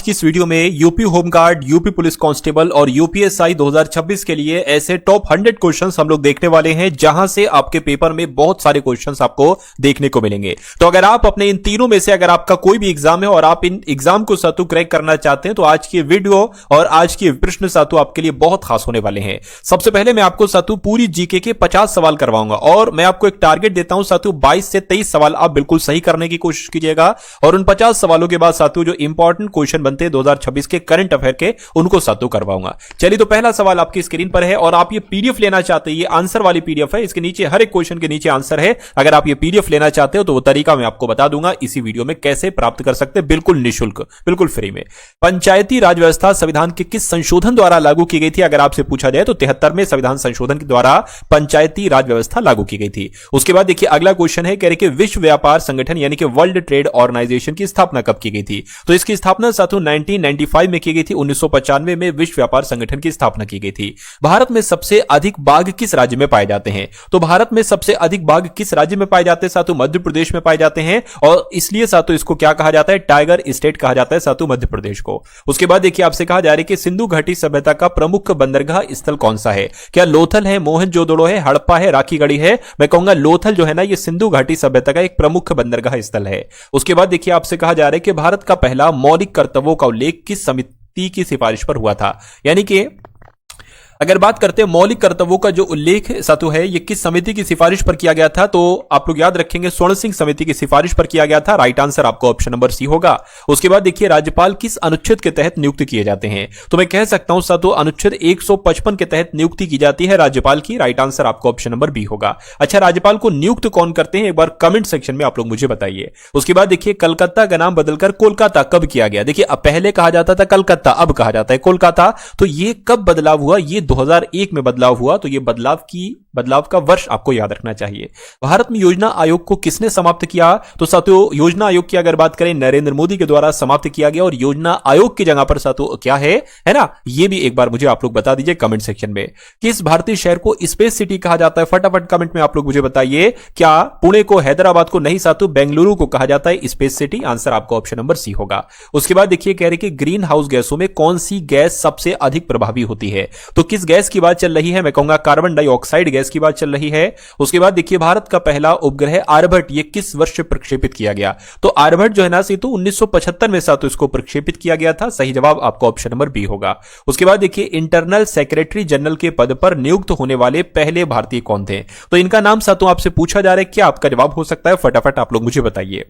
की इस वीडियो में UP home guard, UP police constable और यूपीएसआई 2026 के लिए ऐसे टॉप 100 क्वेश्चंस हम लोग देखने वाले हैं, जहां से आपके पेपर में बहुत सारे क्वेश्चंस आपको देखने को मिलेंगे। तो अगर आप अपने इन तीनों में से अगर आपका कोई भी एग्जाम है और आप इन एग्जाम को सातु क्रैक करना चाहते हैं, तो आज की वीडियो और आज की प्रश्न सातु आपके लिए बहुत खास होने वाले हैं। सबसे पहले मैं आपको सातु पूरी जीके के 50 सवाल करवाऊंगा और मैं आपको एक टारगेट देता हूं सातु 22 से 23 सवाल आप बिल्कुल सही करने की कोशिश कीजिएगा और उन 50 सवालों के बाद सातु जो इंपॉर्टेंट क्वेश्चन बनते हैं 2026 के करंट अफेयर के, उनको सातु करवाऊंगा। चलिए, तो पहला सवाल आपकी स्क्रीन पर है और आप ये पीडीएफ लेना चाहते हैं, ये आंसर वाली पीडीएफ है, इसके नीचे हर एक क्वेश्चन के नीचे आंसर है। अगर आप ये पीडीएफ लेना चाहते हो तो वो तरीका मैं आपको बता दूंगा इसी वीडियो में कैसे प्राप्त कर सकते हैं, बिल्कुल निःशुल्क, बिल्कुल फ्री में। पंचायती राज व्यवस्था संविधान के किस संशोधन द्वारा लागू की गई थी? अगर आपसे पूछा जाए तो 73वें संविधान संशोधन के द्वारा पंचायती राज व्यवस्था लागू की गई थी। उसके बाद देखिए अगला क्वेश्चन है, कह रहे कि विश्व व्यापार संगठन यानी कि वर्ल्ड ट्रेड ऑर्गेनाइजेशन की स्थापना कब की गई थी? तो इसकी स्थापना साथों 1995 में की गई थी। 1995 में विश्व व्यापार संगठन की स्थापना की गई थी। भारत में सबसे अधिक बाघ किस राज्य में पाए जाते हैं? तो भारत में सबसे अधिक बाघ किस राज्य में पाए जाते हैं साथों? मध्य प्रदेश में पाए जाते हैं और इसलिए साथों इसको क्या कहा जाता है? टाइगर स्टेट कहा जाता है साथों मध्य प्रदेश को। उसके बाद देखिए आपसे कहा जा रहा है कि सिंधु घाटी सभ्यता का प्रमुख बंदरगाह स्थल कौन सा है? क्या लोथल है, मोहनजोदड़ो है, हड़प्पा है, राखीगढ़ी है? मैं कहूंगा लोथल जो है ना, ये सिंधु घाटी सभ्यता का एक प्रमुख बंदरगाह स्थल है। उसके बाद देखिए आपसे कहा जा रहा है कि भारत का पहला मौलिक कर्तव्यों का उल्लेख किस समिति की सिफारिश पर हुआ था? यानी कि अगर बात करते हैं मौलिक कर्तव्यों का जो उल्लेख सातु है, ये किस समिति की सिफारिश पर किया गया था? तो आप लोग याद रखेंगे स्वर्ण सिंह समिति की सिफारिश पर किया गया था। राइट आंसर आपको ऑप्शन नंबर सी होगा। उसके बाद देखिए राज्यपाल किस अनुच्छेद के तहत नियुक्त किए जाते हैं? तो मैं कह सकता हूं सातु अनुच्छेद 155 के तहत नियुक्ति की जाती है राज्यपाल की। राइट आंसर आपको ऑप्शन नंबर बी होगा। अच्छा, राज्यपाल को नियुक्त कौन करते हैं? एक बार कमेंट सेक्शन में आप लोग मुझे बताइए। उसके बाद देखिए कलकत्ता का नाम बदलकर कोलकाता कब किया गया? देखिए अब पहले कहा जाता था कलकत्ता, अब कहा जाता है कोलकाता। तो ये कब बदलाव हुआ? ये 2001 में बदलाव हुआ। तो ये बदलाव का वर्ष आपको याद रखना चाहिए। भारत में योजना आयोग को किसने समाप्त किया? तो साथियों योजना आयोग की अगर बात करें नरेंद्र मोदी के द्वारा समाप्त किया गया और योजना आयोग की जगह पर साथियों क्या है ना, ये भी एक बार मुझे आप लोग बता दीजिए कमेंट सेक्शन में। किस भारतीय शहर को स्पेस सिटी कहा जाता है? फटाफट कमेंट में आप लोग मुझे बताइए। क्या पुणे को, हैदराबाद को? नहीं साथियों, बेंगलुरु को कहा जाता है स्पेस सिटी। आंसर आपको ऑप्शन नंबर सी होगा। उसके बाद देखिए कह रहे कि ग्रीन हाउस गैसों में कौन सी गैस सबसे अधिक प्रभावी होती है? तो किस गैस की बात चल रही है? मैं कहूंगा कार्बन डाइऑक्साइड गैस की बात चल रही है। उसके बाद देखिए भारत का पहला उपग्रह आर्यभट्ट, ये किस वर्ष प्रक्षेपित किया गया? तो आर्यभट्ट जो है ना तो 1975 में साथ इसको प्रक्षेपित किया गया था। सही जवाब आपको ऑप्शन नंबर बी होगा। उसके बाद देखिए इंटरनल सेक्रेटरी जनरल के पद पर नियुक्त होने वाले पहले भारतीय कौन थे? तो इनका नाम साथों आपसे पूछा जा रहा है, क्या आपका जवाब हो सकता है? फटाफट आप लोग मुझे बताइए।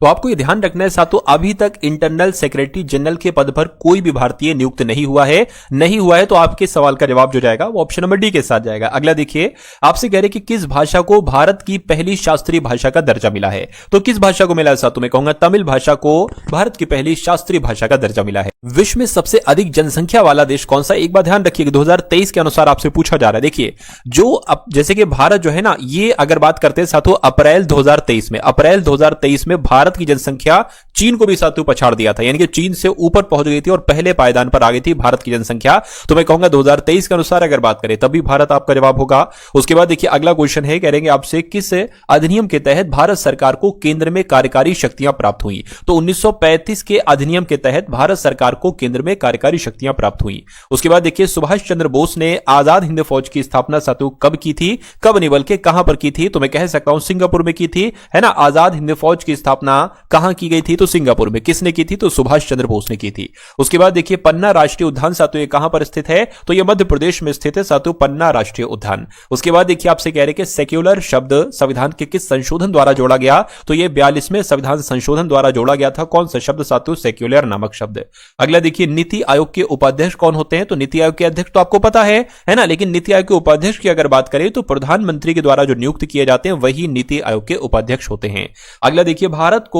तो आपको यह ध्यान रखना है साथों, अभी तक इंटरनल सेक्रेटरी जनरल के पद पर कोई भी भारतीय नियुक्त नहीं हुआ है। तो आपके सवाल का जवाब जो जाएगा वो ऑप्शन नंबर डी के साथ जाएगा। अगला देखिए आपसे कह रहे कि किस भाषा को भारत की पहली शास्त्रीय भाषा का दर्जा मिला है? तो किस भाषा को मिला है साथों? मैं कहूंगा तमिल भाषा को भारत की पहली शास्त्रीय भाषा का दर्जा मिला है। विश्व में सबसे अधिक जनसंख्या वाला देश कौन सा? एक बात ध्यान रखिए 2023 के अनुसार आपसे पूछा जा रहा है। देखिए जो अब जैसे कि भारत जो है ना, ये अगर बात करते हैं साथों अप्रैल 2023 में भारत की जनसंख्या चीन को भी साथियों पछाड़ दिया था, यानी कि चीन से ऊपर पहुंच गई थी और पहले पायदान पर आ गई थी भारत की जनसंख्या। तो मैं कहूंगा 2023 के अनुसार अगर बात करें तभी भारत आपका जवाब होगा। उसके बाद देखिए अगला क्वेश्चन है, कहेंगे आपसे किस अधिनियम के तहत भारत सरकार को केंद्र में कार्यकारी शक्तियां प्राप्त हुई? तो 1935 के अधिनियम के तहत भारत सरकार को केंद्र में कार्यकारी शक्तियां प्राप्त हुई। उसके बाद देखिए सुभाष चंद्र बोस ने आजाद हिंद फौज की स्थापना साथियों कब की थी? कब नहीं बल्कि कहां पर की थी? तो मैं कह सकता हूं सिंगापुर में की थी, है ना। आजाद हिंद फौज की स्थापना कहां की गई थी? तो सिंगापुर में। किसने की थी? तो सुभाष चंद्र बोस ने की थी। उसके बाद देखिए पन्ना राष्ट्रीय उद्यान साथियों ये कहां पर स्थित है? तो ये मध्य प्रदेश में स्थित है साथियों, पन्ना राष्ट्रीय उद्यान। उसके बाद देखिए आपसे कह रहे कि सेक्युलर शब्द संविधान के किस संशोधन द्वारा जोड़ा गया? तो ये 42वें संविधान संशोधन द्वारा जोड़ा गया था। कौन सा शब्द साथियों? सेक्युलर नामक शब्द। अगला देखिए नीति आयोग के उपाध्यक्ष कौन होते हैं? तो नीति आयोग के अध्यक्ष तो आपको पता है ना, लेकिन नीति आयोग के उपाध्यक्ष की अगर बात करें तो प्रधानमंत्री के द्वारा जो नियुक्त किए जाते हैं वही नीति आयोग के उपाध्यक्ष होते हैं। अगला देखिए भारत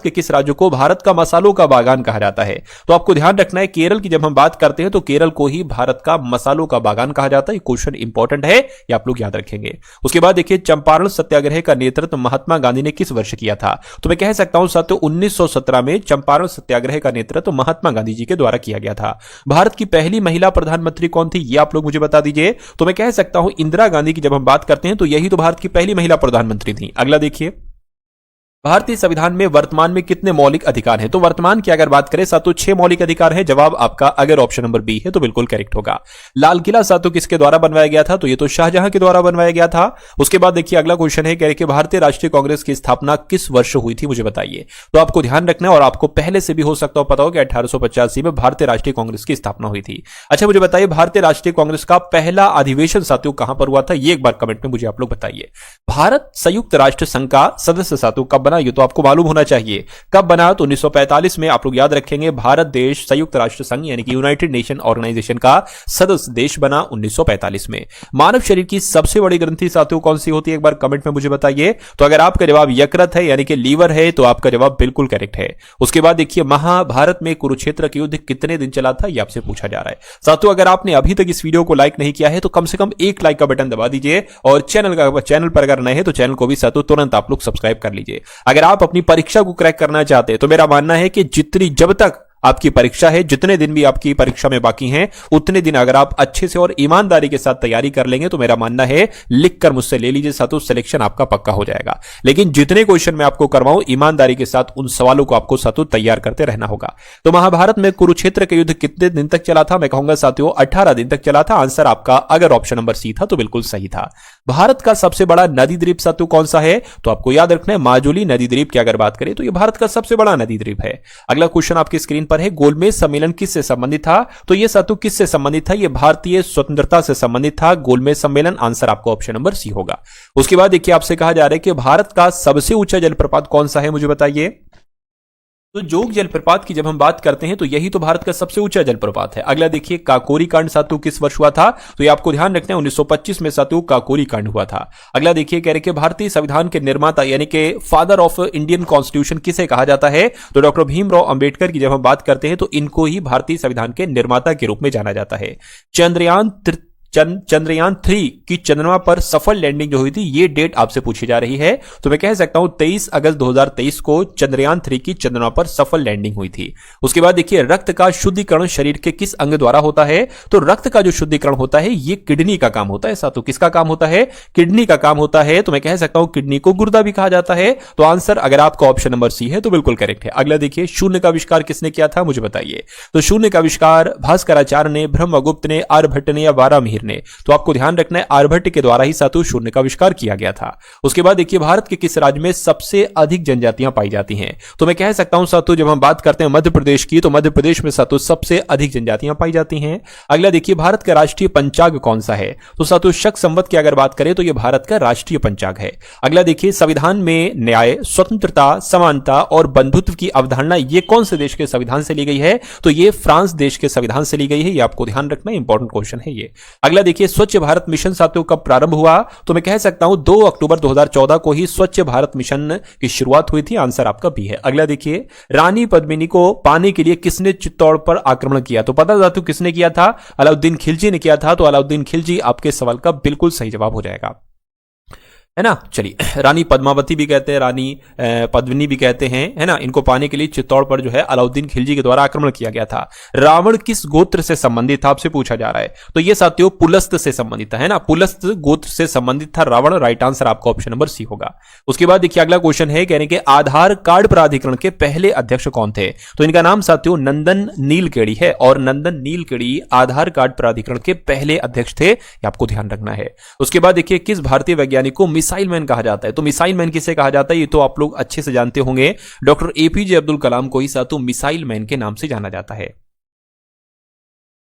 के किस राज्य को भारत का मसालों का बागान कहा जाता है? तो आपको ध्यान रखना है केरल की जब हम बात करते हैं तो केरल को ही भारत का मसालों का बागान कहा जाता है। ये क्वेश्चन इंपॉर्टेंट है, ये आप लोग याद रखेंगे। उसके बाद देखिए चंपारण सत्याग्रह का नेतृत्व महात्मा गांधी ने किस वर्ष किया था? तो मैं कह सकता हूं साथियों 1917 में चंपारण सत्याग्रह का नेतृत्व महात्मा गांधी जी के द्वारा किया गया था। भारत की पहली महिला प्रधानमंत्री कौन थी? ये आप लोग मुझे बता दीजिए। तो मैं कह सकता हूं इंदिरा गांधी की जब हम बात करते हैं तो यही तो भारत की पहली महिला प्रधानमंत्री थी। अगला देखिए भारतीय संविधान में वर्तमान में कितने मौलिक अधिकार हैं? तो वर्तमान की अगर बात करें सातों 6 मौलिक अधिकार हैं। जवाब आपका अगर ऑप्शन नंबर बी है तो बिल्कुल करेक्ट होगा। लाल किला सातों किसके द्वारा बनवाया गया था? तो ये तो शाहजहां के द्वारा बनवाया गया था। उसके बाद देखिए अगला क्वेश्चन है, कह रहे कि भारतीय राष्ट्रीय कांग्रेस की स्थापना किस वर्ष हुई थी, मुझे बताइए। तो आपको ध्यान रखना है और आपको पहले से भी हो सकता हो पता हो कि 1885 में भारतीय राष्ट्रीय कांग्रेस की स्थापना हुई थी। अच्छा मुझे बताइए भारतीय राष्ट्रीय कांग्रेस का पहला अधिवेशन साथियों कहां पर हुआ था? ये एक बार कमेंट में मुझे आप लोग बताइए। भारत संयुक्त राष्ट्र संघ का सदस्य साथियों कब बना? ये तो आपको मालूम होना चाहिए। कब बना? तो 1945 में। आप लोग याद रखेंगे भारत देश संयुक्त राष्ट्र संघ यानी कि यूनाइटेड नेशन ऑर्गेनाइजेशन का सदस्य देश बना 1945 में। मानव शरीर की सबसे बड़ी ग्रंथि साथियों कौन सी होती है? एक बार कमेंट में मुझे बताइए। तो अगर आपका जवाब यकृत है यानी कि लीवर है तो आपका जवाब बिल्कुल करेक्ट है। उसके बाद देखिए महाभारत में कुरुक्षेत्र का युद्ध कितने दिन चला था? यह आपसे पूछा जा रहा है। साथियों अगर आपने अभी तक इस वीडियो को लाइक नहीं किया है तो कम से कम एक लाइक का बटन दबा दीजिए और चैनल पर अगर नए हैं तो चैनल को भी साथियों तुरंत आप लोग सब्सक्राइब कर लीजिए। अगर आप अपनी परीक्षा को क्रैक करना चाहते हैं तो मेरा मानना है कि जब तक आपकी परीक्षा है, जितने दिन भी आपकी परीक्षा में बाकी हैं, उतने दिन अगर आप अच्छे से और ईमानदारी के साथ तैयारी कर लेंगे तो मेरा मानना है लिखकर मुझसे ले लीजिए साथियों, सिलेक्शन आपका पक्का हो जाएगा। लेकिन जितने क्वेश्चन मैं आपको करवाऊं ईमानदारी के साथ उन सवालों को आपको साथियों तैयार करते रहना होगा। तो महाभारत में कुरुक्षेत्र का युद्ध कितने दिन तक चला था? मैं कहूंगा साथियों 18 दिन तक चला था। आंसर आपका अगर ऑप्शन नंबर सी था तो बिल्कुल सही था। भारत का सबसे बड़ा नदी द्वीप साथियों कौन सा है? तो आपको याद रखना है माजुली नदी द्वीप की अगर बात करें तो यह भारत का सबसे बड़ा नदी द्वीप है। अगला क्वेश्चन आपकी स्क्रीन पर है, गोलमेज सम्मेलन किससे संबंधित था? तो यह साथियों किससे संबंधित था? यह भारतीय स्वतंत्रता से संबंधित था गोलमेज सम्मेलन। आंसर आपको ऑप्शन नंबर सी होगा। उसके बाद देखिए आपसे कहा जा रहा है कि भारत का सबसे ऊंचा जलप्रपात कौन सा है, मुझे बताइए। तो जोग जलप्रपात की जब हम बात करते हैं तो यही तो भारत का सबसे ऊंचा जलप्रपात है। अगला देखिए काकोरी कांड साथियों किस वर्ष हुआ था? तो ये आपको ध्यान रखना है 1925 में साथियों काकोरी कांड हुआ था। अगला देखिए कह रहे कि भारतीय संविधान के निर्माता यानी कि फादर ऑफ इंडियन कॉन्स्टिट्यूशन किसे कहा जाता है? तो डॉक्टर भीमराव अंबेडकर की जब हम बात करते हैं तो इनको ही भारतीय संविधान के निर्माता के रूप में जाना जाता है। चंद्रयान 3 की चंद्रमा पर सफल लैंडिंग जो हुई थी ये डेट आपसे पूछी जा रही है। तो मैं कह सकता हूं 23 अगस्त 2023 को चंद्रयान 3 की चंद्रमा पर सफल लैंडिंग हुई थी। उसके बाद देखिए रक्त का शुद्धिकरण शरीर के किस अंग द्वारा होता है? तो रक्त का जो शुद्धिकरण होता है ये किडनी का काम होता है साथियों। किसका काम होता है? किडनी का काम होता है। तो मैं कह सकता हूं किडनी को गुर्दा भी कहा जाता है। तो आंसर अगर आपका ऑप्शन नंबर सी है तो बिल्कुल करेक्ट है। अगला देखिए शून्य का आविष्कार किसने किया था, मुझे बताइए। तो शून्य का आविष्कार भास्कराचार्य ने, ब्रह्मगुप्त ने, आर्यभट्ट ने या वारामिहिर ने? तो आपको ध्यान रखना है आर्यभट्ट के द्वारा ही साथियों शून्य का आविष्कार किया गया था। उसके बाद देखिए भारत के किस राज्य में सबसे अधिक जनजातियां पाई जाती हैं? तो मैं कह सकता हूं साथियों जब हम बात करते हैं मध्य प्रदेश की तो मध्य प्रदेश में साथियों सबसे अधिक जनजातियां पाई जाती हैं। अगला देखिए भारत का राष्ट्रीय पंचांग कौन सा है? तो साथियों शक संवत की अगर बात करें तो यह भारत का राष्ट्रीय पंचांग है। अगला देखिए संविधान में न्याय, स्वतंत्रता, समानता और बंधुत्व की अवधारणा ये कौन से देश के संविधान से ली गई है? तो ये फ्रांस देश के संविधान से ली गई है। ये आपको ध्यान रखना इंपॉर्टेंट क्वेश्चन है ये। अगला देखिए स्वच्छ भारत मिशन साथियों कब प्रारंभ हुआ? तो मैं कह सकता हूं 2 अक्टूबर 2014 को ही स्वच्छ भारत मिशन की शुरुआत हुई थी। आंसर आपका बी है। अगला देखिए रानी पद्मिनी को पाने के लिए किसने चित्तौड़ पर आक्रमण किया? तो पता साथियों किसने किया था? अलाउद्दीन खिलजी ने किया था। तो अलाउद्दीन खिलजी आपके सवाल का बिल्कुल सही जवाब हो जाएगा, है ना। चलिए रानी पद्मावती भी कहते हैं, रानी पद्मिनी भी कहते हैं, है ना। इनको पाने के लिए चित्तौड़ पर जो है अलाउद्दीन खिलजी के द्वारा आक्रमण किया गया था। रावण किस गोत्र से संबंधित था आपसे पूछा जा रहा है? तो ये साथियों पुलस्त से संबंधित था, है ना। पुलस्त गोत्र से संबंधित था रावण। राइट आंसर आपका ऑप्शन नंबर सी होगा। उसके बाद देखिए अगला क्वेश्चन है, कहने के आधार कार्ड प्राधिकरण के पहले अध्यक्ष कौन थे? तो इनका नाम साथियों नंदन नीलकेणी है और नंदन नीलकेणी आधार कार्ड प्राधिकरण के पहले अध्यक्ष थे। आपको ध्यान रखना है। उसके बाद देखिए किस भारतीय वैज्ञानिक को मिसाइल मैन कहा जाता है? तो मिसाइल मैन किसे कहा जाता है ये तो आप लोग अच्छे से जानते होंगे। डॉक्टर एपीजे अब्दुल कलाम को ही साथियों मिसाइल मैन के नाम से जाना जाता है।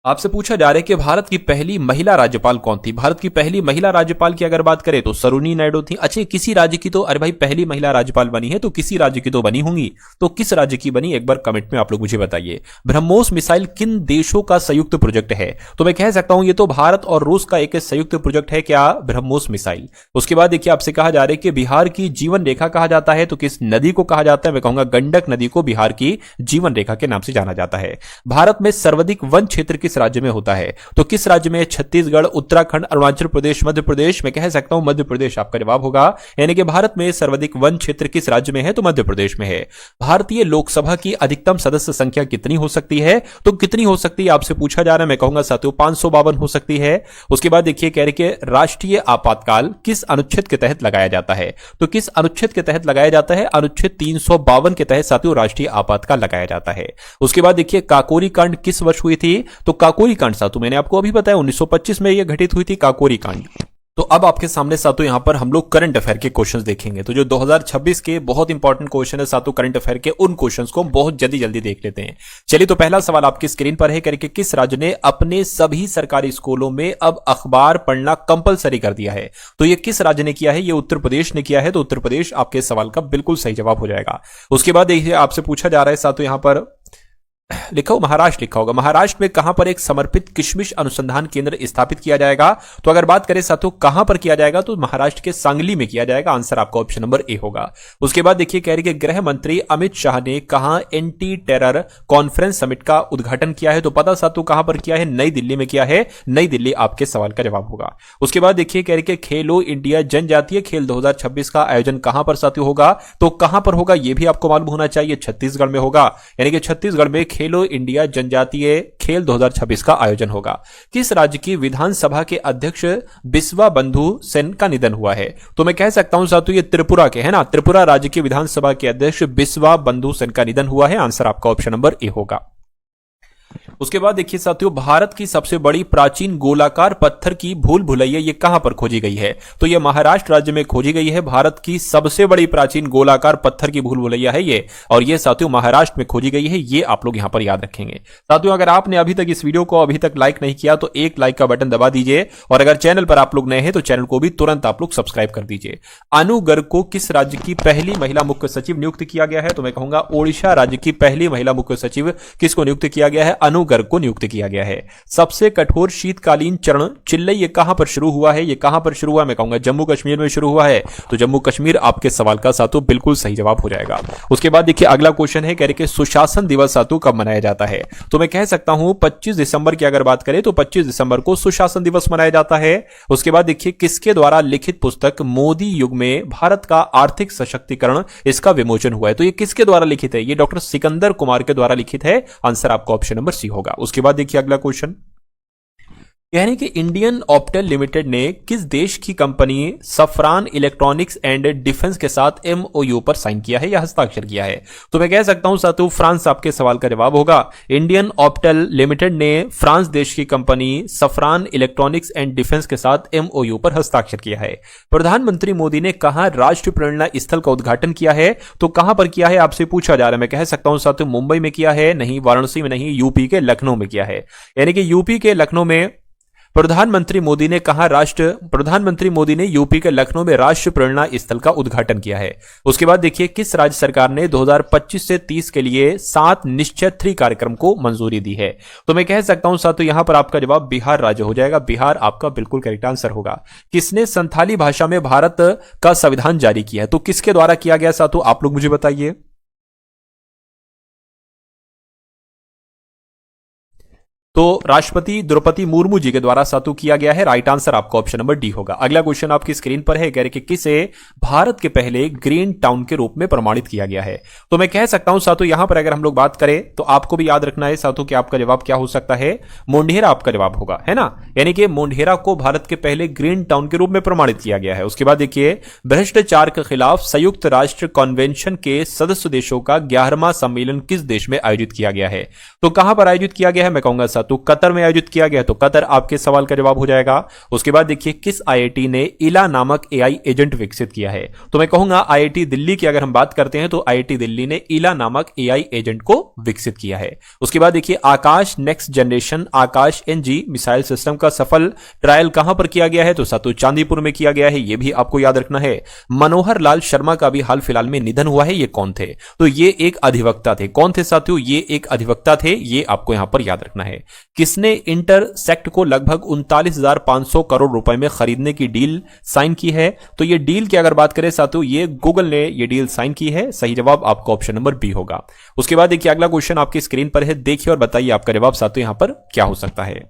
आपसे पूछा जा रहा है कि भारत की पहली महिला राज्यपाल कौन थी? भारत की पहली महिला राज्यपाल की अगर बात करें तो सरोजिनी नायडू थी। अच्छा किसी राज्य की तो अरे भाई पहली महिला राज्यपाल बनी है तो किसी राज्य की तो बनी होंगी। तो किस राज्य की बनी एक बार कमेंट में आप लोग मुझे बताइए। ब्रह्मोस मिसाइल किन देशों का संयुक्त प्रोजेक्ट है? तो मैं कह सकता हूं ये तो भारत और रूस का एक संयुक्त प्रोजेक्ट है। क्या? ब्रह्मोस मिसाइल। उसके बाद देखिए आपसे कहा जा रहा है कि बिहार की जीवन रेखा कहा जाता है तो किस नदी को कहा जाता है? मैं कहूंगा गंडक नदी को बिहार की जीवन रेखा के नाम से जाना जाता है। भारत में सर्वाधिक वन क्षेत्र किस राज्य में होता है? तो किस राज्य में? छत्तीसगढ़, उत्तराखंड, अरुणाचल प्रदेश, मध्य प्रदेश। मैं कह सकता हूं मध्य प्रदेश आपका जवाब होगा। यानी कि भारत में सर्वाधिक वन क्षेत्र किस राज्य में है? तो मध्य प्रदेश में है। भारतीय लोकसभा की अधिकतम सदस्य संख्या कितनी हो सकती है? तो कितनी हो सकती है आपसे पूछा जा रहा है। मैं कहूंगा साथियों 552 हो सकती है। उसके बाद देखिए कह रहे कि राष्ट्रीय आपातकाल किस अनुच्छेद के तहत लगाया जाता है? तो किस अनुच्छेद के तहत लगाया जाता है? अनुच्छेद 352 के तहत साथियों राष्ट्रीय आपातकाल लगाया जाता है। उसके बाद देखिए काकोरी कांड किस वर्ष हुई थी? तो काकोरी कांड साथियों मैंने आपको अभी बताया 1925 में यह घटित हुई थी काकोरी कांड। तो अब आपके सामने साथियों यहां पर हम लोग करंट अफेयर के क्वेश्चंस देखेंगे। तो जो 2026 के बहुत इंपॉर्टेंट क्वेश्चन है साथियों करंट अफेयर के, उन क्वेश्चंस को बहुत जल्दी जल्दी देख लेते हैं। चलिए तो पहला सवाल आपकी स्क्रीन पर है करके किस राज्य ने अपने सभी सरकारी स्कूलों में अब अखबार पढ़ना कंपलसरी कर दिया है? तो ये किस राज्य ने किया है? ये उत्तर प्रदेश ने किया है। तो उत्तर प्रदेश आपके सवाल का बिल्कुल सही जवाब हो जाएगा। उसके बाद देखिए आपसे पूछा जा रहा है साथियों यहां पर लिखा हो महाराष्ट्र लिखा होगा। महाराष्ट्र में कहां पर एक समर्पित किशमिश अनुसंधान केंद्र स्थापित किया जाएगा? तो अगर बात करें साथियों कहां पर किया जाएगा तो महाराष्ट्र के सांगली में किया जाएगा। आंसर आपका ऑप्शन नंबर ए होगा। उसके बाद देखिए कह रही कि गृह मंत्री अमित शाह ने कहां एंटी टेरर कॉन्फ्रेंस समिट का उद्घाटन किया है? तो पता साथियों कहां पर किया है? नई दिल्ली में किया है। नई दिल्ली आपके सवाल का जवाब होगा। उसके बाद देखिए कह रही कि खेलो इंडिया जनजातीय खेल 2026 का आयोजन कहां पर साथियों होगा? तो कहां पर होगा यह भी आपको मालूम होना चाहिए। छत्तीसगढ़ में होगा। यानी कि छत्तीसगढ़ में खेलो इंडिया जनजातीय खेल 2026 का आयोजन होगा। किस राज्य की विधानसभा के अध्यक्ष बिस्वा बंधु सेन का निधन हुआ है? तो मैं कह सकता हूं साथियों ये त्रिपुरा के है ना। त्रिपुरा राज्य की विधानसभा के अध्यक्ष बिस्वा बंधु सेन का निधन हुआ है। आंसर आपका ऑप्शन नंबर ए होगा। उसके बाद देखिए साथियों भारत की सबसे बड़ी प्राचीन गोलाकार पत्थर की भूल भुलैया ये कहां पर खोजी गई है? तो ये महाराष्ट्र राज्य में खोजी गई है। भारत की सबसे बड़ी प्राचीन गोलाकार पत्थर की भूल भुलैया है ये, और ये साथियों महाराष्ट्र में खोजी गई है। ये आप लोग यहां पर याद रखेंगे। साथियों अगर आपने अभी तक इस वीडियो को अभी तक लाइक नहीं किया तो एक लाइक का बटन दबा दीजिए, और अगर चैनल पर आप लोग नए हैं तो चैनल को भी तुरंत आप लोग सब्सक्राइब कर दीजिए। अनु गर्ग को किस राज्य की पहली महिला मुख्य सचिव नियुक्त किया गया है? तो मैं कहूंगा ओडिशा राज्य की पहली महिला मुख्य सचिव किसको नियुक्त किया गया है? अनु गर्ग को नियुक्त किया गया है। सबसे कठोर शीतकालीन चरण चिल्लई ये कहां पर शुरू हुआ है? ये कहां पर शुरू हुआ? मैं कहूंगा जम्मू कश्मीर में शुरू हुआ है। तो जम्मू कश्मीर आपके सवाल का सातों बिल्कुल सही जवाब हो जाएगा। उसके बाद देखिए अगला क्वेश्चन है कह रहे कि सुशासन दिवस सातों कब मनाया जाता है? तो मैं कह सकता हूं 25 दिसंबर की अगर बात करें तो 25 दिसंबर को सुशासन दिवस मनाया जाता है। उसके बाद देखिए किसके द्वारा लिखित पुस्तक मोदी युग में भारत का आर्थिक सशक्तिकरण इसका विमोचन हुआ है? तो ये किसके द्वारा लिखित है? ये डॉक्टर सिकंदर कुमार के द्वारा लिखित है। आंसर आपका ऑप्शन नंबर सी होगा। उसके बाद देखिए अगला क्वेश्चन यानी कि इंडियन ऑप्टेल लिमिटेड ने किस देश की कंपनी सफरान इलेक्ट्रॉनिक्स एंड डिफेंस के साथ एमओयू पर साइन किया है या हस्ताक्षर किया है? तो मैं कह सकता हूं साथियों फ्रांस आपके सवाल का जवाब होगा। इंडियन ऑप्टेल लिमिटेड ने फ्रांस देश की कंपनी सफरान इलेक्ट्रॉनिक्स एंड डिफेंस के साथ एमओयू पर हस्ताक्षर किया है। प्रधानमंत्री मोदी ने कहां राष्ट्रीय प्रेरणा स्थल का उद्घाटन किया है? तो कहां पर किया है आपसे पूछा जा रहा है। मैं कह सकता हूं साथियों मुंबई में किया है, नहीं वाराणसी में नहीं, यूपी के लखनऊ में किया है। यानी कि यूपी के लखनऊ में प्रधानमंत्री मोदी ने यूपी के लखनऊ में राष्ट्रीय प्रेरणा स्थल का उद्घाटन किया है। उसके बाद देखिए किस राज्य सरकार ने 2025 से 30 के लिए 7 निश्चय 3 कार्यक्रम को मंजूरी दी है? तो मैं कह सकता हूं साथियों यहां पर आपका जवाब बिहार राज्य हो जाएगा। बिहार आपका बिल्कुल करेक्ट आंसर होगा। किसने संथाली भाषा में भारत का संविधान जारी किया है? तो किसके द्वारा किया गया साथियों आप लोग मुझे बताइए। तो राष्ट्रपति द्रौपदी मुर्मू जी के द्वारा सातु किया गया है। राइट आंसर आपका ऑप्शन नंबर डी होगा। अगला क्वेश्चन आपकी स्क्रीन पर है कह रहे कि किसे भारत के पहले ग्रीन टाउन के रूप में प्रमाणित किया गया है? तो मैं कह सकता हूं सातु यहां पर अगर हम लोग बात करें तो आपको भी याद रखना है सातु कि आपका जवाब क्या हो सकता है? मोढेरा आपका जवाब होगा, है ना। यानी कि मोढेरा को भारत के पहले ग्रीन टाउन के रूप में प्रमाणित किया गया है। उसके बाद देखिए भ्रष्टाचार के खिलाफ संयुक्त राष्ट्र कन्वेंशन के सदस्य देशों का 11वां सम्मेलन किस देश में आयोजित किया गया है? तो कहां पर आयोजित किया गया है? मैं कहूंगा तो कतर में आयोजित किया गया। तो कतर आपके सवाल का जवाब हो जाएगा। उसके बाद देखिए किस आईआईटी ने इला नामक एआई एजेंट विकसित किया है? तो मैं कहूंगा आईआईटी दिल्ली की अगर हम बात करते हैं तो आईआईटी दिल्ली ने इला नामक एआई एजेंट को विकसित किया है। उसके बाद देखिए आकाश नेक्स्ट जनरेशन आकाश एनजी मिसाइल सिस्टम का सफल ट्रायल कहां पर किया गया है? तो सातु चांदीपुर में किया गया है। यह भी आपको याद रखना है। मनोहर लाल शर्मा का भी हाल फिलहाल में निधन हुआ है। ये कौन थे? तो ये एक अधिवक्ता थे। कौन थे साथियों? ये एक अधिवक्ता थे। ये आपको यहां पर याद रखना है। किसने इंटरसेक्ट को लगभग 39,500 करोड़ रुपए में खरीदने की डील साइन की है? तो ये डील की अगर बात करें साथियों, ये गूगल ने ये डील साइन की है। सही जवाब आपका ऑप्शन नंबर बी होगा। उसके बाद देखिए अगला क्वेश्चन आपकी स्क्रीन पर है, देखिए और बताइए आपका जवाब साथियों यहां पर क्या हो सकता है।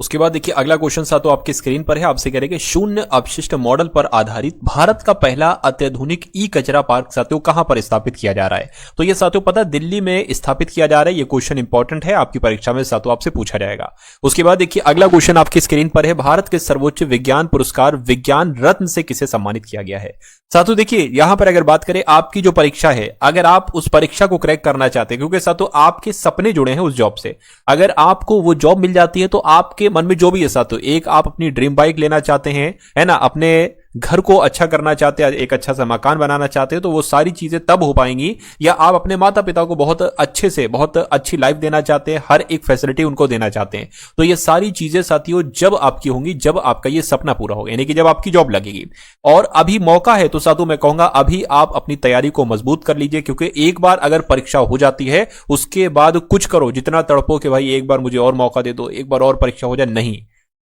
उसके बाद देखिए अगला क्वेश्चन साथियों आपकी स्क्रीन पर है, आपसे कह रहे कि शून्य अपशिष्ट मॉडल पर आधारित भारत का पहला अत्याधुनिक ई कचरा पार्क साथियों कहां पर स्थापित किया जा रहा है? तो ये साथियों पता दिल्ली में स्थापित किया जा रहा है। ये क्वेश्चन इंपॉर्टेंट है, आपकी परीक्षा में साथियों आपसे पूछा जाएगा। उसके बाद देखिए अगला क्वेश्चन आपकी स्क्रीन पर है, भारत के सर्वोच्च विज्ञान पुरस्कार विज्ञान रत्न से किसे सम्मानित किया गया है? साथियों देखिए यहां पर अगर बात करें आपकी जो परीक्षा है, अगर आप उस परीक्षा को क्रैक करना चाहते हैं, क्योंकि साथियों आपके सपने जुड़े हैं उस जॉब से, अगर आपको वो जॉब मिल जाती है तो आपके मन में जो भी है साथियों, एक आप अपनी ड्रीम बाइक लेना चाहते हैं, है ना, अपने घर को अच्छा करना चाहते हैं, एक अच्छा सा मकान बनाना चाहते हैं, तो वो सारी चीजें तब हो पाएंगी, या आप अपने माता पिता को बहुत अच्छे से बहुत अच्छी लाइफ देना चाहते हैं, हर एक फैसिलिटी उनको देना चाहते हैं, तो ये सारी चीजें साथियों जब आपकी होंगी, जब आपका ये सपना पूरा होगा, यानी कि जब आपकी जॉब लगेगी। और अभी मौका है तो साथियों मैं कहूंगा अभी आप अपनी तैयारी को मजबूत कर लीजिए, क्योंकि एक बार अगर परीक्षा हो जाती है उसके बाद कुछ करो, जितना तड़पो कि भाई एक बार मुझे और मौका दे दो, एक बार और परीक्षा हो जाए, नहीं,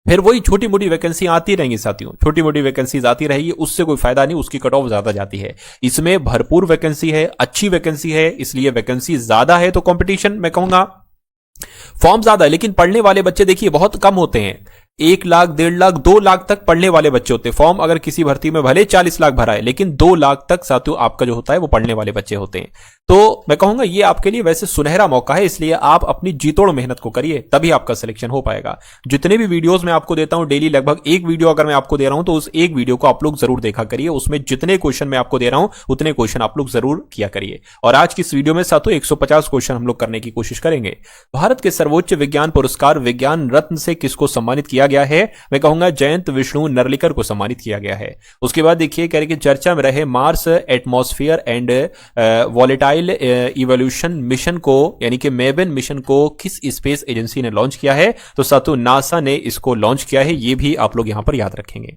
फिर वही छोटी मोटी वैकेंसी आती रहेंगी साथियों, छोटी मोटी वैकेंसीज आती रहेगी, उससे कोई फायदा नहीं, उसकी कट ऑफ ज्यादा जाती है। इसमें भरपूर वैकेंसी है, अच्छी वैकेंसी है, इसलिए वैकेंसी ज्यादा है तो कंपटीशन मैं कहूंगा, फॉर्म ज्यादा है, लेकिन पढ़ने वाले बच्चे देखिए बहुत कम होते हैं। 1 लाख 1.5 लाख 2 लाख तक पढ़ने वाले बच्चे होते हैं। फॉर्म अगर किसी भर्ती में भले 40 लाख भरा है, लेकिन 2 लाख तक साथियों आपका जो होता है वो पढ़ने वाले बच्चे होते हैं। तो मैं कहूंगा ये आपके लिए वैसे सुनहरा मौका है, इसलिए आप अपनी जीतोड़ मेहनत को करिए, तभी आपका सिलेक्शन हो पाएगा। जितने भी वीडियोस मैं आपको देता हूं डेली, लगभग एक वीडियो अगर मैं आपको दे रहा हूं तो उस एक वीडियो को आप लोग जरूर देखा करिए, उसमें जितने क्वेश्चन मैं आपको दे रहा हूं उतने क्वेश्चन आप लोग जरूर किया करिए। और आज की इस वीडियो में साथियों 150 क्वेश्चन हम लोग करने की कोशिश करेंगे। भारत के सर्वोच्च विज्ञान पुरस्कार विज्ञान रत्न से किसको सम्मानित किया गया है? मैं कहूंगा जयंत विष्णु नर्लिकर को सम्मानित किया गया है। उसके बाद देखिए कह रहे कि चर्चा में रहे Mars atmosphere and volatile evolution mission को, यानी कि मेबन मिशन को किस स्पेस एजेंसी ने लॉन्च किया है? तो साथियों नासा ने इसको लॉन्च किया है, ये भी आप लोग यहां पर याद रखेंगे।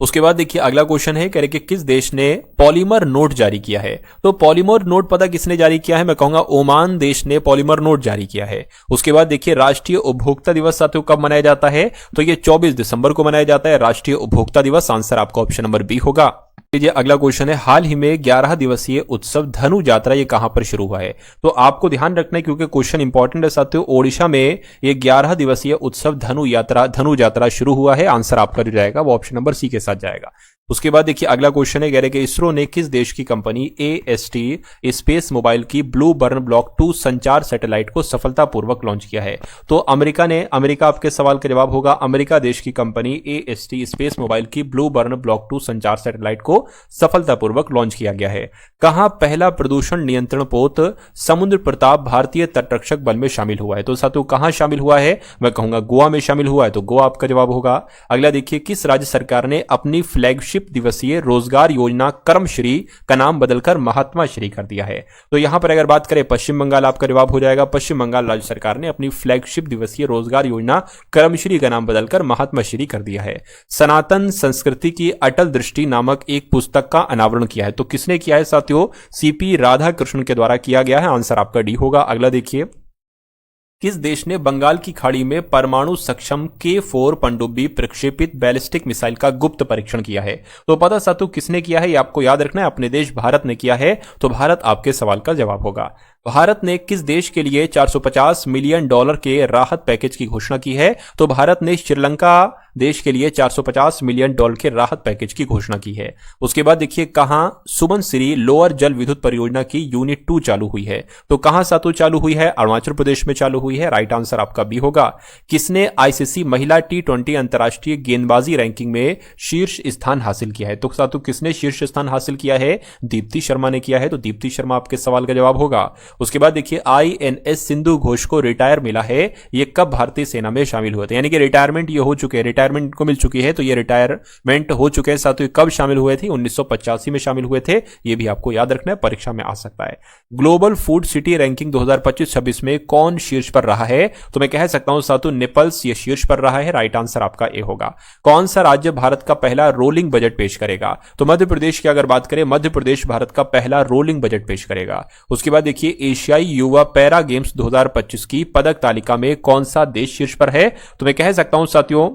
उसके बाद देखिए अगला क्वेश्चन है, कह रहे कि किस देश ने पॉलीमर नोट जारी किया है? तो पॉलीमर नोट पता किसने जारी किया है? मैं कहूंगा ओमान देश ने पॉलीमर नोट जारी किया है। उसके बाद देखिए राष्ट्रीय उपभोक्ता दिवस साथियों कब मनाया जाता है? तो ये 24 दिसंबर को मनाया जाता है, राष्ट्रीय उपभोक्ता दिवस। आंसर आपका ऑप्शन नंबर बी होगा। लीजिए अगला क्वेश्चन है, हाल ही में 11 दिवसीय उत्सव धनु यात्रा ये कहां पर शुरू हुआ है? तो आपको ध्यान रखना है क्योंकि क्वेश्चन इंपॉर्टेंट है साथियों। ओडिशा में ये 11 दिवसीय उत्सव धनु यात्रा शुरू हुआ है। आंसर आपका जो जाएगा वो ऑप्शन नंबर सी के साथ जाएगा। उसके बाद देखिए अगला क्वेश्चन है, कह रहे कि इसरो ने किस देश की कंपनी AST स्पेस मोबाइल की ब्लू बर्न ब्लॉक 2 संचार सैटेलाइट को सफलतापूर्वक लॉन्च किया है? तो अमेरिका आपके सवाल का जवाब होगा, अमेरिका देश की कंपनी AST स्पेस मोबाइल की ब्लू बर्न ब्लॉक 2 संचार सैटेलाइट को सफलतापूर्वक लॉन्च किया गया है। कहां पहला प्रदूषण नियंत्रण पोत समुद्र प्रताप भारतीय तटरक्षक बल में शामिल हुआ है? तो साथियों कहां शामिल हुआ है? मैं कहूंगा गोवा में शामिल हुआ है, तो गोवा आपका जवाब होगा। अगला देखिए, किस राज्य सरकार ने अपनी फ्लैगशिप दिवसीय रोजगार योजना कर्मश्री का नाम बदलकर महात्मा श्री कर दिया है? तो यहां पर अगर बात करें पश्चिम बंगाल आपका जवाब हो जाएगा। पश्चिम बंगाल राज्य सरकार ने अपनी फ्लैगशिप दिवसीय रोजगार योजना कर्मश्री का नाम बदलकर महात्मा श्री कर दिया है। सनातन संस्कृति की अटल दृष्टि नामक एक पुस्तक का अनावरण किया है, तो किसने किया है साथियों? CP राधाकृष्णन के द्वारा किया गया है। आंसर आपका डी होगा। अगला देखिए, किस देश ने बंगाल की खाड़ी में परमाणु सक्षम K4 पनडुब्बी प्रक्षेपित बैलिस्टिक मिसाइल का गुप्त परीक्षण किया है? तो पता साथियों किसने किया है, ये आपको याद रखना है। अपने देश भारत ने किया है, तो भारत आपके सवाल का जवाब होगा। भारत ने किस देश के लिए $450 मिलियन के राहत पैकेज की घोषणा की है? तो भारत ने श्रीलंका देश के लिए $450 मिलियन के राहत पैकेज की घोषणा की है। उसके बाद देखिए, कहां सुबनसिरी लोअर जल विद्युत परियोजना की यूनिट 2 चालू हुई है? तो कहां सातों चालू हुई है? अरुणाचल प्रदेश में चालू हुई है। राइट आंसर आपका बी होगा। किसने ICC महिला T20 अंतरराष्ट्रीय गेंदबाजी रैंकिंग में शीर्ष स्थान हासिल किया है? तो सातों किसने शीर्ष स्थान हासिल किया है? दीप्ति शर्मा ने किया है, तो दीप्ति शर्मा आपके सवाल का जवाब होगा। उसके बाद देखिए, INS सिंधु घोष को रिटायर मिला है, ये कब भारतीय सेना में शामिल हुए थे? यानी कि रिटायरमेंट ये हो चुके हैं, रिटायरमेंट को मिल चुकी है, तो ये रिटायरमेंट हो चुके हैं साथियों। कब शामिल हुए थे? 1985 में शामिल हुए थे। ये भी आपको याद रखना है, परीक्षा में आ सकता है। ग्लोबल फूड सिटी रैंकिंग 2025-26 में कौन शीर्ष पर रहा है? तो मैं कह सकता हूं साथियों नेपल्स ये शीर्ष पर रहा है। राइट आंसर आपका ए होगा। कौन सा राज्य भारत का पहला रोलिंग बजट पेश करेगा? तो मध्य प्रदेश की अगर बात करें, मध्य प्रदेश भारत का पहला रोलिंग बजट पेश करेगा। उसके बाद देखिए, एशियाई युवा पैरा गेम्स 2025 की पदक तालिका में कौन सा देश शीर्ष पर है? तो मैं कह सकता हूं साथियों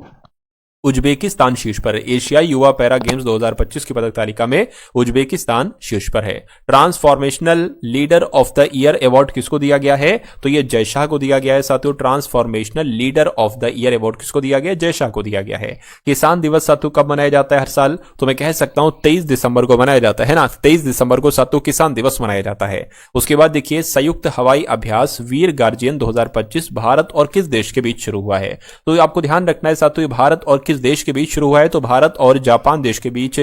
उज्बेकिस्तान शीर्ष पर है। एशियाई युवा पैरा गेम्स 2025 की पदक तालिका में उज्बेकिस्तान शीर्ष पर है। Transformational leader of the year award किसको दिया गया है? तो ये जय शाह को दिया गया है साथियों। Transformational leader of the year award किसको दिया गया है? जय शाह को दिया गया है। किसान दिवस साथियों कब मनाया जाता है हर साल? तो मैं कह सकता हूं 23 दिसंबर को मनाया जाता है ना। 23 दिसंबर को साथियों किसान दिवस मनाया जाता है। उसके बाद देखिए संयुक्त हवाई अभ्यास वीर गार्जियन 2025 भारत और किस देश के बीच शुरू हुआ है? तो आपको ध्यान रखना है साथियों भारत और किस देश के बीच शुरू हुआ है? तो भारत और जापान देश के बीच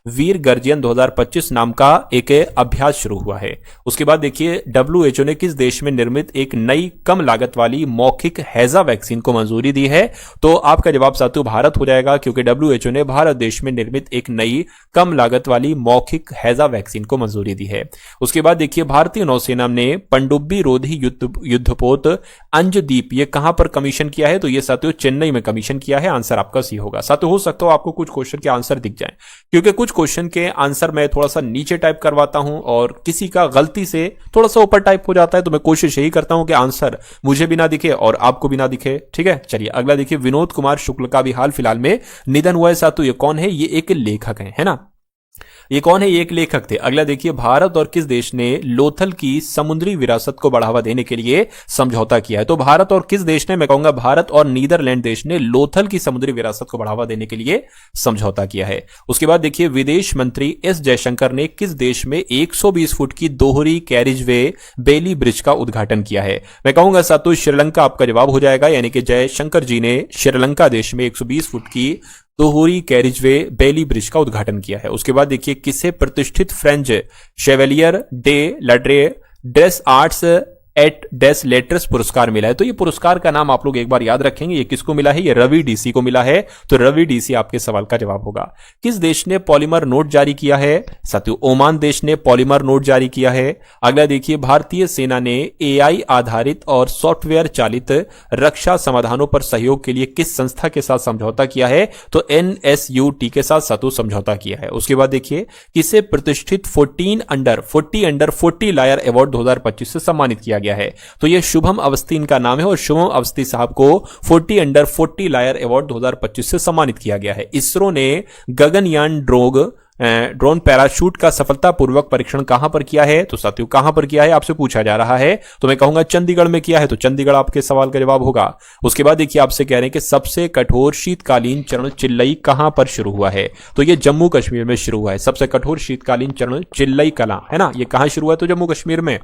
वीर गर्जियन 2025 नाम का एक अभ्यास शुरू हुआ है। उसके बाद देखिए WHO ने किस देश में निर्मित एक नई कम लागत वाली मौखिक हैजा वैक्सीन को मंजूरी दी है? तो आपका जवाब साथियों भारत हो जाएगा, क्योंकि WHO ने भारत देश में निर्मित एक नई कम लागत वाली मौखिक हैजा वैक्सीन को मंजूरी दी है। उसके बाद देखिए भारतीय नौसेना ने पनडुब्बी रोधी युद्धपोत अंजदीप ये कहां पर कमीशन किया है? तो ये साथियों चेन्नई में कमीशन किया है। आंसर आपका सी होगा। तो हो सकता हो आपको कुछ क्वेश्चन के आंसर दिख जाएं, क्योंकि कुछ क्वेश्चन के आंसर मैं थोड़ा सा नीचे टाइप करवाता हूं और किसी का गलती से थोड़ा सा ऊपर टाइप हो जाता है। तो मैं कोशिश यही करता हूं कि आंसर मुझे भी ना दिखे और आपको भी ना दिखे। ठीक है, चलिए अगला देखिए विनोद कुमार शुक्ल का भी हाल फिलहाल में निधन हुआ है साथियों। ये कौन है? ये एक लेखक है ना। ये कौन है? ये एक लेखक थे। अगला देखिए भारत और किस देश ने लोथल की समुद्री विरासत को बढ़ावा देने के लिए समझौता किया है? तो भारत और किस देश ने? मैं कहूंगा भारत और नीदरलैंड देश ने लोथल की समुद्री विरासत को बढ़ावा देने के लिए समझौता किया है। उसके बाद देखिए विदेश मंत्री एस जयशंकर ने किस देश में 120 फुट की दोहरी कैरिजवे बेली ब्रिज का उद्घाटन किया है? मैं कहूंगा साथियों श्रीलंका आपका जवाब हो जाएगा, यानी कि जयशंकर जी ने श्रीलंका देश में 120 फुट की दोहरी कैरिजवे बेली ब्रिज का उद्घाटन किया है। उसके बाद देखिए किसे प्रतिष्ठित French Chevalier de l'Ordre des Arts et des Lettres पुरस्कार मिला है? तो ये पुरस्कार का नाम आप लोग एक बार याद रखेंगे। ये किसको मिला है? ये रवि डीसी को मिला है। तो रवि डीसी आपके सवाल का जवाब होगा। किस देश ने पॉलीमर नोट जारी किया है? साथियों ओमान देश ने पॉलीमर नोट जारी किया है। अगला देखिए भारतीय सेना ने AI आधारित और सॉफ्टवेयर चालित रक्षा समाधानों पर सहयोग के लिए किस संस्था के साथ समझौता किया है? तो NSUT के साथ साथियों समझौता किया है। उसके बाद देखिए किसे प्रतिष्ठित 40 अंडर 40 लायर अवार्ड 2025 से सम्मानित किया गया है? तो यह शुभम अवस्थी इनका नाम है और शुभम अवस्थी साहब को 40 अंडर 40 लायर अवार्ड 2025 से सम्मानित किया गया है। इसरो ने गगनयान ड्रोन पैराशूट का सफलतापूर्वक परीक्षण कहां पर किया है? तो साथियों कहां पर किया है आपसे पूछा जा रहा है। तो मैं कहूंगा चंडीगढ़ में किया है। तो चंडीगढ़ आपके सवाल का जवाब होगा। उसके बाद देखिए आपसे कह रहे हैं कि सबसे कठोर शीतकालीन चरण चिल्लई कहां पर शुरू हुआ है? तो यह जम्मू कश्मीर में शुरू हुआ है। सबसे कठोर शीतकालीन चरण चिल्लई कला है ना, यह कहां शुरू हुआ है? तो जम्मू कश्मीर में।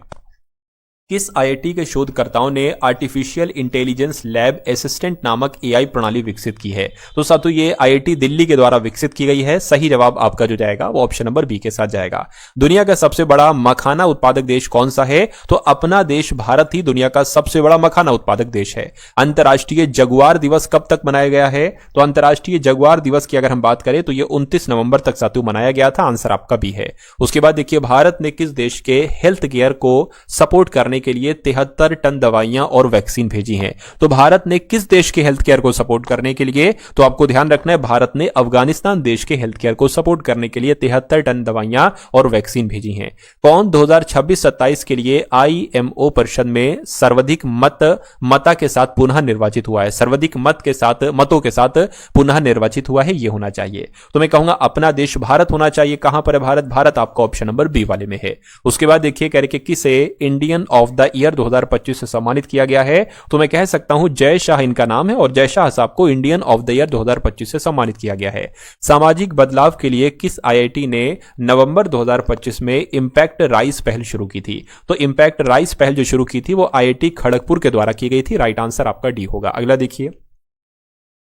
किस IIT के शोधकर्ताओं ने आर्टिफिशियल इंटेलिजेंस लैब असिस्टेंट नामक AI प्रणाली विकसित की है? तो साथियों ये IIT दिल्ली के द्वारा विकसित की गई है। सही जवाब आपका जो जाएगा वो ऑप्शन नंबर बी के साथ जाएगा। दुनिया का सबसे बड़ा मखाना उत्पादक देश कौन सा है? तो अपना देश भारत ही दुनिया का सबसे बड़ा मखाना उत्पादक देश है। अंतर्राष्ट्रीय जगुआर दिवस कब तक मनाया गया है? तो अंतर्राष्ट्रीय जगुआर दिवस की अगर हम बात करें तो यह 29 नवंबर तक साथियों मनाया गया था। आंसर आपका बी है। उसके बाद देखिए भारत ने किस देश के हेल्थ केयर को सपोर्ट करने के लिए 73 टन दवाइयां और वैक्सीन भेजी हैं? तो भारत ने किस देश के हेल्थ केयर को सपोर्ट करने के लिए? तो आपको ध्यान रखना है भारत ने अफगानिस्तान देश के हेल्थ केयर को सपोर्ट करने के लिए 73 टन दवाइयां और वैक्सीन भेजी हैं। कौन 2026-27 के लिए IMO परिषद में सर्वाधिक मता के साथ पुनः निर्वाचित हुआ है? सर्वाधिक मतों के साथ पुनः निर्वाचित हुआ है, यह होना चाहिए। तो मैं कहूंगा अपना देश भारत होना चाहिए। कहां पर है भारत? भारत आपका ऑप्शन नंबर बी वाले में है। उसके बाद देखिए कह रहे कि किसे इंडियन ऑफ द ईयर 2025 से सम्मानित किया गया है? तो मैं कह सकता हूं जय शाह इनका नाम है और जय शाह साहब को इंडियन ऑफ द ईयर 2025 से सम्मानित किया गया है। सामाजिक बदलाव के लिए किस IIT ने नवंबर 2025 में इंपैक्ट राइज पहल शुरू की थी? तो इंपैक्ट राइज पहल जो शुरू की थी वो IIT खड़गपुर के द्वारा की गई थी। राइट आंसर आपका डी होगा। अगला देखिए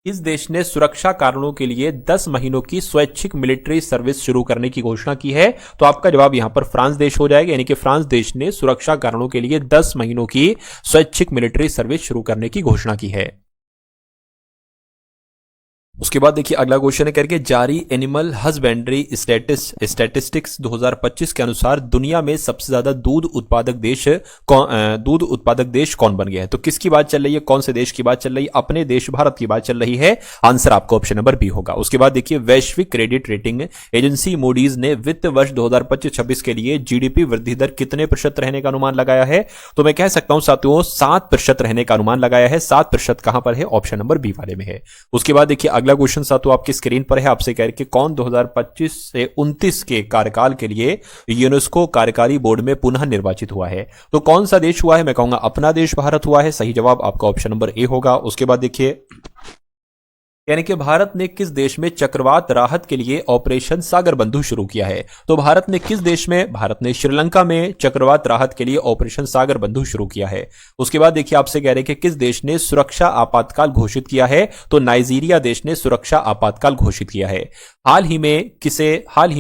इस देश ने सुरक्षा कारणों के लिए 10 महीनों की स्वैच्छिक मिलिट्री सर्विस शुरू करने की घोषणा की है? तो आपका जवाब यहां पर फ्रांस देश हो जाएगा, यानी कि फ्रांस देश ने सुरक्षा कारणों के लिए 10 महीनों की स्वैच्छिक मिलिट्री सर्विस शुरू करने की घोषणा की है। उसके बाद देखिए अगला क्वेश्चन है करके जारी एनिमल हस्बेंड्री स्टैटिस्टिक्स 2025 के अनुसार दुनिया में सबसे ज्यादा दूध उत्पादक देश कौन बन गया है? तो किसकी बात चल रही है, कौन से देश की बात चल रही है? अपने देश भारत की बात चल रही है। आंसर आपको ऑप्शन नंबर बी होगा। उसके बाद देखिए वैश्विक क्रेडिट रेटिंग एजेंसी मूडीज ने वित्त वर्ष 2025-26 के लिए जीडीपी वृद्धि दर कितने प्रतिशत रहने का अनुमान लगाया है? तो मैं कह सकता हूं साथियों 7% रहने का अनुमान लगाया है। 7% कहां पर है? ऑप्शन नंबर बी वाले में है। उसके बाद देखिए अगला क्वेश्चन साथियों आपकी स्क्रीन पर है, आपसे कह रहे कि कौन 2025 से 29 के कार्यकाल के लिए यूनेस्को कार्यकारी बोर्ड में पुनः निर्वाचित हुआ है? तो कौन सा देश हुआ है? मैं कहूंगा अपना देश भारत हुआ है। सही जवाब आपका ऑप्शन नंबर ए होगा। उसके बाद देखिए यानी कि भारत ने किस देश में चक्रवात राहत के लिए ऑपरेशन सागर बंधु शुरू किया है? तो भारत ने किस देश में? भारत ने श्रीलंका में चक्रवात राहत के लिए ऑपरेशन सागर बंधु शुरू किया है। उसके बाद देखिए आपसे कह रहे हैं कि किस देश ने सुरक्षा आपातकाल घोषित किया है? तो नाइजीरिया देश ने सुरक्षा आपातकाल घोषित किया है। हाल ही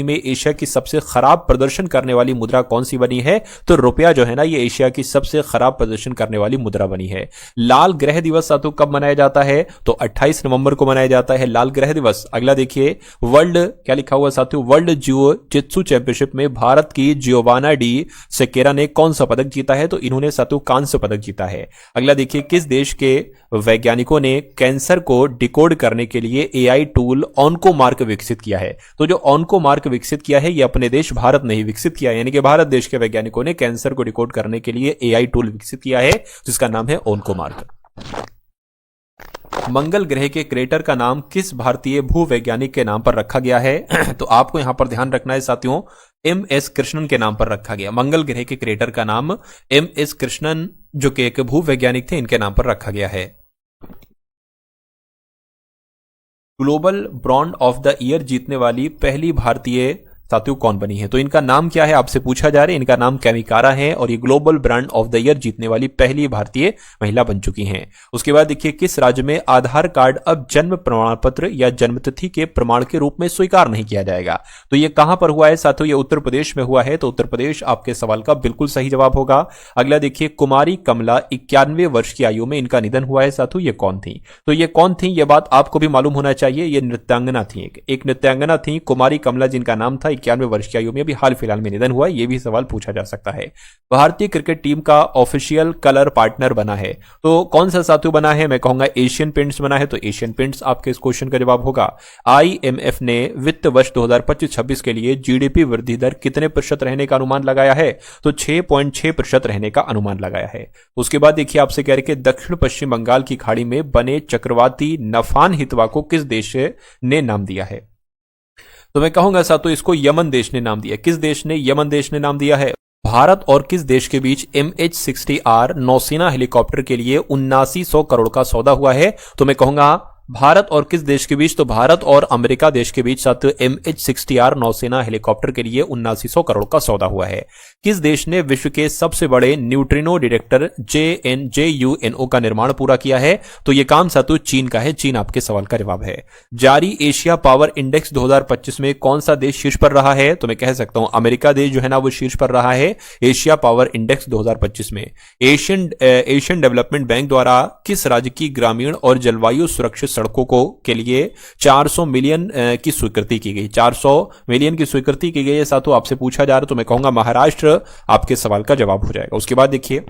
में एशिया की सबसे खराब प्रदर्शन करने वाली मुद्रा कौन सी बनी है? तो रुपया जो है ना, ये एशिया की सबसे खराब प्रदर्शन करने वाली मुद्रा बनी है। लाल ग्रह दिवस साथियों कब मनाया जाता है? तो 28 नवंबर को मनाया जाता है लाल ग्रह दिवस। अगला देखिए वर्ल्ड क्या लिखा हुआ साथियों, वर्ल्ड जियो जित्सु चैंपियनशिप में भारत की जियोवाना डी सेकेरा ने कौन सा पदक जीता है? तो इन्होंने साथियों कांस्य पदक जीता है। अगला देखिए किस देश के वैज्ञानिकों ने कैंसर को डिकोड करने के लिए एआई टूल ऑन्कोमार्क विकसित किया है? तो जो ऑन्कोमार्क विकसित किया है ये अपने देश भारत ने ही विकसित किया है, यानी कि भारत देश के वैज्ञानिकों ने कैंसर को डिकोड करने के लिए एआई टूल विकसित किया है जिसका नाम है ऑन्कोमार्क। मंगल ग्रह के क्रेटर का नाम किस भारतीय भूवैज्ञानिक के नाम पर रखा गया है? तो आपको यहां पर ध्यान रखना है साथियों, एम.एस. कृष्णन के नाम पर रखा गया। मंगल ग्रह के क्रेटर का नाम एम.एस. कृष्णन जो कि एक भूवैज्ञानिक थे इनके नाम पर रखा गया है। Global brand of the year जीतने वाली पहली भारतीय साथियों कौन बनी है? तो इनका नाम क्या है आपसे पूछा जा रहा है। इनका नाम केमिकारा है और ये global brand of the year जीतने वाली पहली भारतीय महिला बन चुकी हैं। उसके बाद देखिए किस राज्य में आधार कार्ड अब जन्म प्रमाण पत्र या जन्मतिथि के प्रमाण के रूप में स्वीकार नहीं किया जाएगा? तो ये कहां पर हुआ है साथियों? ये उत्तर प्रदेश में हुआ है। तो उत्तर प्रदेश आपके सवाल का बिल्कुल सही जवाब होगा। अगला देखिए कुमारी कमला 91 वर्ष की आयु में इनका निधन हुआ है साथियों, ये कौन थी? तो ये कौन थी ये बात आपको भी मालूम होना चाहिए। ये नृत्यांगना थी, एक नृत्यांगना थी कुमारी कमला जिनका नाम था। 91 वर्ष की आयु में अभी हाल फिलहाल में निधन हुआ है। यह भी सवाल पूछा जा सकता है। भारतीय क्रिकेट टीम का ऑफिशियल कलर पार्टनर बना है तो कौन सा साथियों बना है? मैं कहूंगा एशियन पेंट्स बना है। तो एशियन पेंट्स आपके इस क्वेश्चन का जवाब होगा। आईएमएफ ने वित्त वर्ष 2025-26 के लिए जीडीपी वृद्धि दर कितने प्रतिशत रहने का अनुमान लगाया है? तो 6.6% रहने का अनुमान लगाया है। उसके बाद देखिए आपसे कह रहे कि दक्षिण पश्चिम बंगाल की खाड़ी में बने चक्रवाती नफान हितवा को किस देश ने नाम दिया है? तो मैं कहूंगा साथियों इसको यमन देश ने नाम दिया। किस देश ने? यमन देश ने नाम दिया है। भारत और किस देश के बीच MH-60R नौसेना हेलीकॉप्टर के लिए 7900 करोड़ का सौदा हुआ है? तो मैं कहूंगा भारत और किस देश के बीच? तो भारत और अमेरिका देश के बीच साथियों MH-60R नौसेना हेलीकॉप्टर के लिए 7900 करोड़ का सौदा हुआ है। किस देश ने विश्व के सबसे बड़े न्यूट्रिनो डिटेक्टर JUNO का निर्माण पूरा किया है? तो यह काम साथियों चीन का है। चीन आपके सवाल का जवाब है। जारी एशिया पावर इंडेक्स 2025 में कौन सा देश शीर्ष पर रहा है? तो मैं कह सकता हूं अमेरिका देश जो है ना वो शीर्ष पर रहा है एशिया पावर इंडेक्स 2025 में। एशियन डेवलपमेंट बैंक द्वारा किस राज्य की ग्रामीण और जलवायु सुरक्षित सड़कों को के लिए 400 मिलियन की स्वीकृति की गई? 400 मिलियन की स्वीकृति की गई है साथियों आपसे पूछा जा रहा है। तो मैं कहूंगा महाराष्ट्र आपके सवाल का जवाब हो जाएगा। उसके बाद देखिए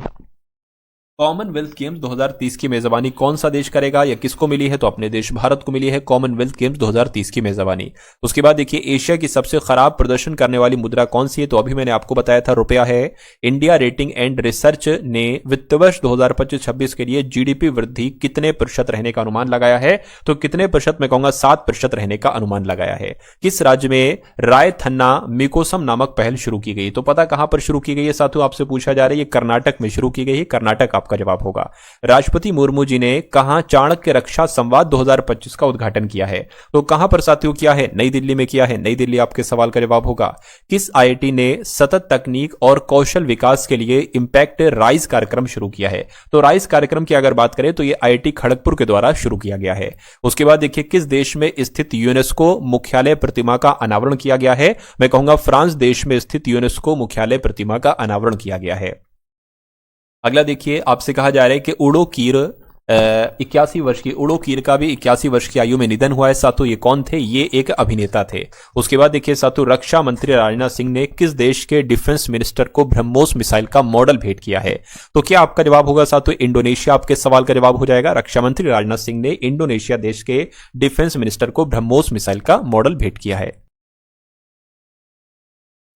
कॉमनवेल्थ गेम्स 2030 की मेजबानी कौन सा देश करेगा या किसको मिली है? तो अपने देश भारत को मिली है कॉमनवेल्थ गेम्स 2030 की मेजबानी। उसके बाद देखिए एशिया की सबसे खराब प्रदर्शन करने वाली मुद्रा कौन सी है? तो अभी मैंने आपको बताया था रुपया है। इंडिया रेटिंग एंड रिसर्च ने वित्त वर्ष 2025-26 के लिए जीडीपी वृद्धि कितने प्रतिशत रहने का अनुमान लगाया है? तो कितने प्रतिशत? मैं कहूंगा 7% रहने का अनुमान लगाया है। किस राज्य में राय थन्ना मिकोसम नामक पहल शुरू की गई? तो पता कहां पर शुरू की गई है साथियों आपसे पूछा जा रहा है। ये कर्नाटक में शुरू की गई है। कर्नाटक आपका जवाब होगा। राष्ट्रपति मुर्मू जी ने कहां चाणक्य रक्षा संवाद 2025 का उद्घाटन किया है? तो कहां पर साथियों किया है? नई दिल्ली में किया है। नई दिल्ली आपके सवाल का जवाब होगा। किस आईआईटी ने सतत तकनीक और कौशल विकास के लिए इंपैक्ट राइज कार्यक्रम शुरू किया है? तो राइज कार्यक्रम की अगर बात करें तो यह आईआईटी खड़गपुर के द्वारा शुरू किया गया है। उसके बाद देखिए किस देश में स्थित यूनेस्को मुख्यालय प्रतिमा का अनावरण किया गया है? मैं कहूंगा फ्रांस देश में स्थित यूनेस्को मुख्यालय प्रतिमा का अनावरण किया गया है। अगला देखिए आपसे कहा जा रहा है कि 81 वर्ष की उड़ो कीर का भी 81 वर्ष की आयु में निधन हुआ है साथियों। ये कौन थे? ये एक अभिनेता थे। उसके बाद देखिए साथियों, रक्षा मंत्री राजनाथ सिंह ने किस देश के डिफेंस मिनिस्टर को ब्रह्मोस मिसाइल का मॉडल भेंट किया है? तो क्या आपका जवाब होगा साथियों इंडोनेशिया? आपके सवाल का जवाब हो जाएगा। रक्षा मंत्री राजनाथ सिंह ने इंडोनेशिया देश के डिफेंस मिनिस्टर को ब्रह्मोस मिसाइल का मॉडल भेंट किया है।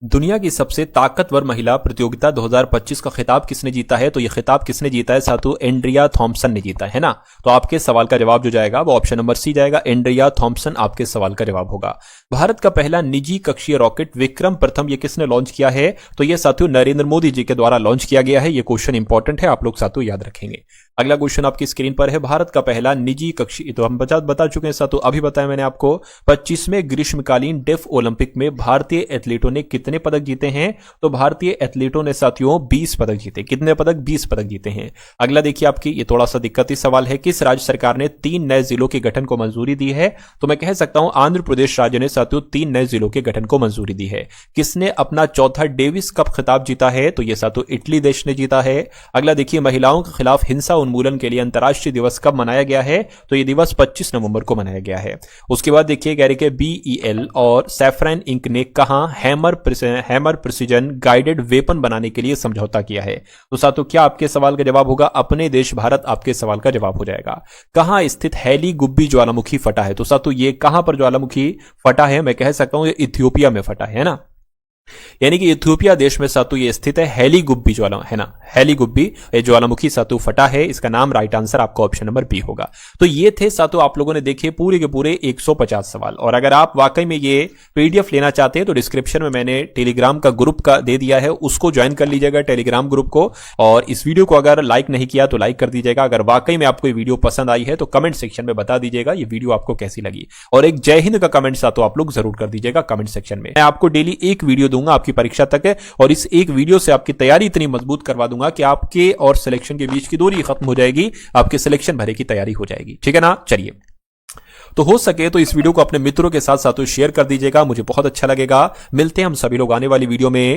दुनिया की सबसे ताकतवर महिला प्रतियोगिता 2025 का खिताब किसने जीता है? तो यह खिताब किसने जीता है साथियों? एंड्रिया थॉम्पसन ने जीता है ना। तो आपके सवाल का जवाब जो जाएगा वो ऑप्शन नंबर सी जाएगा, एंड्रिया थॉम्पसन आपके सवाल का जवाब होगा। भारत का पहला निजी कक्षीय रॉकेट विक्रम प्रथम ये किसने लॉन्च किया है? तो यह साथियों नरेंद्र मोदी जी के द्वारा लॉन्च किया गया है। यह क्वेश्चन इंपॉर्टेंट है, आप लोग साथियों याद रखेंगे। अगला क्वेश्चन आपकी स्क्रीन पर है, भारत का पहला निजी कक्षीय, तो हम बता चुके हैं साथियों, अभी बताया मैंने आपको। 25वें ग्रीष्मकालीन डेफ ओलंपिक में भारतीय एथलीटों ने कितने पदक जीते हैं? तो भारतीय एथलीटों ने साथियों 20 पदक जीते। कितने पदक? 20 पदक जीते हैं। अगला देखिए आपकी, ये थोड़ा सा दिक्कती सवाल है, किस राज्य सरकार ने 3 नए जिलों के गठन को मंजूरी दी है? तो मैं कह सकता हूं आंध्र प्रदेश राज्य ने साथियों 3 नए जिलों के गठन को मंजूरी दी है। किसने अपना चौथा डेविस कप खिताब जीता है? तो यह साथियों इटली देश ने जीता है। अगला देखिए, महिलाओं के खिलाफ हिंसा उन्मूलन के लिए अंतर्राष्ट्रीय दिवस कब मनाया गया है? तो यह दिवस 25 नवंबर को मनाया गया है। उसके बाद देखिए कह रहे कि BEL और सैफरन इंक ने कहां हैमर प्रिसीजन गाइडेड वेपन बनाने के लिए समझौता किया है? तो साथियों क्या आपके सवाल का जवाब होगा? अपने देश भारत आपके सवाल का जवाब हो जाएगा। कहां स्थित हैली गुब्बी ज्वालामुखी फटा है? तो साथियों ये कहां पर ज्वालामुखी फटा है? मैं कह सकता हूं ये इथियोपिया में फटा है ना, यानी कि इथियोपिया देश में सातु ये स्थित है। हेली गुब्बी ज्वाला है ना, हेली गुब्बी ज्वालामुखी सातु फटा है, इसका नाम राइट आंसर आपका ऑप्शन नंबर बी होगा। तो ये थे सातु आप लोगों ने देखे पूरे के पूरे 150 सवाल। और अगर आप वाकई में ये पीडीएफ लेना चाहते हैं तो डिस्क्रिप्शन में मैंने टेलीग्राम का ग्रुप का दे दिया है, उसको ज्वाइन कर लीजिएगा टेलीग्राम ग्रुप को। और इस वीडियो को अगर लाइक नहीं किया तो लाइक कर दीजिएगा। अगर वाकई में आपको ये वीडियो पसंद आई है तो कमेंट सेक्शन में बता दीजिएगा ये वीडियो आपको कैसी लगी। और एक जय हिंद का कमेंट सातु आप लोग जरूर कर दीजिएगा कमेंट सेक्शन में। मैं आपको डेली एक वीडियो दूंगा आपकी परीक्षा तक है, और इस एक वीडियो से आपकी तैयारी इतनी मजबूत करवा दूंगा कि आपके और सिलेक्शन के बीच की दूरी खत्म हो जाएगी, आपके सिलेक्शन भरे की तैयारी हो जाएगी। ठीक है ना। चलिए, तो हो सके तो इस वीडियो को अपने मित्रों के साथ साथ शेयर कर दीजिएगा, मुझे बहुत अच्छा लगेगा। मिलते हैं हम सभी लोग आने वाली वीडियो में।